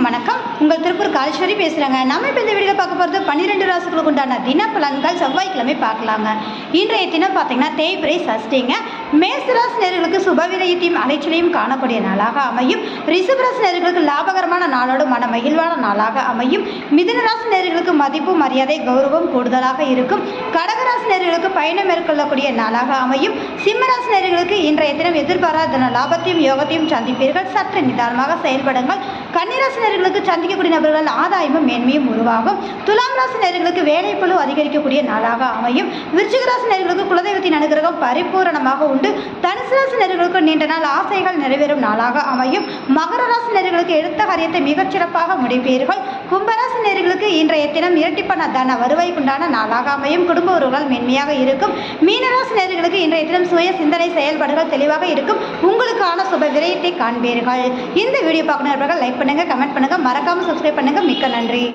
அனைவருக்கும் வணக்கம். உங்கள் திருப்பூர் காலேஸ்வரி பேசுகிறேங்க. நம்ம இப்போ இந்த வீடியோவில் பார்க்க போகிறது 12 ராசிகளுக்கு உண்டான தின பலன்கள் செவ்வாய்க்கிழமை பார்க்கலாங்க. இன்றைய தினம் பார்த்தீங்கன்னா தேய்பிறை சஷ்டிங்க. மேசராசி நேயர்களுக்கு சுபவிரயத்தையும் அலைச்சலையும் காணக்கூடிய நாளாக அமையும். ரிஷபராசி நேயர்களுக்கு லாபகரமான நாளோடு மன மகிழ்வான நாளாக அமையும். மிதுனராசி நேயர்களுக்கு மதிப்பு மரியாதை கௌரவம் கூடுதலாக இருக்கும். கடகராசி நேயர்களுக்கு பயணம் மேற்கொள்ளக்கூடிய நாளாக அமையும். சிம்மராசி நேயர்களுக்கு இன்றைய தினம் எதிர்பாராத லாபத்தையும் யோகத்தையும் சந்திப்பீர்கள். சற்று நிதானமாக செயல்படுங்கள். கன்னிராசி நேயர்களுக்கு சந்திக்கக்கூடிய நபர்கள் ஆதாயமும் மேன்மையும் உருவாகும். துலாம் ராசி நேயர்களுக்கு வேலைப்பளு அதிகரிக்கக்கூடிய நாளாக அமையும். விருச்சிக ராசி நேயர்களுக்கு குலதெய்வத்தின் அனுகிரகம் பரிபூரணமாக உண்டு. தனுசு ராசி நேயர்களுக்கு நீண்ட நாள் ஆசைகள் நிறைவேறும் நாளாக அமையும். மகர ராசி நேயர்களுக்கு எடுத்த காரியத்தை மிகச்சிறப்பாக முடிப்பீர்கள். கும்பராசி நேயர்களுக்கு இன்றைய தினம் இரட்டிப்பான தன வருவாய்க்குண்டான நாளாக அமையும். குடும்ப உறவுகள் மென்மையாக இருக்கும். மீனராசி நேயர்களுக்கு இன்றைய தினம் சுய சிந்தனை செயல்பாடுகள் தெளிவாக இருக்கும். உங்களுக்கான சுப விரயத்தை காண்பீர்கள். இந்த வீடியோ பார்க்கணும் லைக் பண்ணுங்க, கமெண்ட் பண்ணுங்க, மறக்காம சப்ஸ்கிரைப் பண்ணுங்க. மிக்க நன்றி.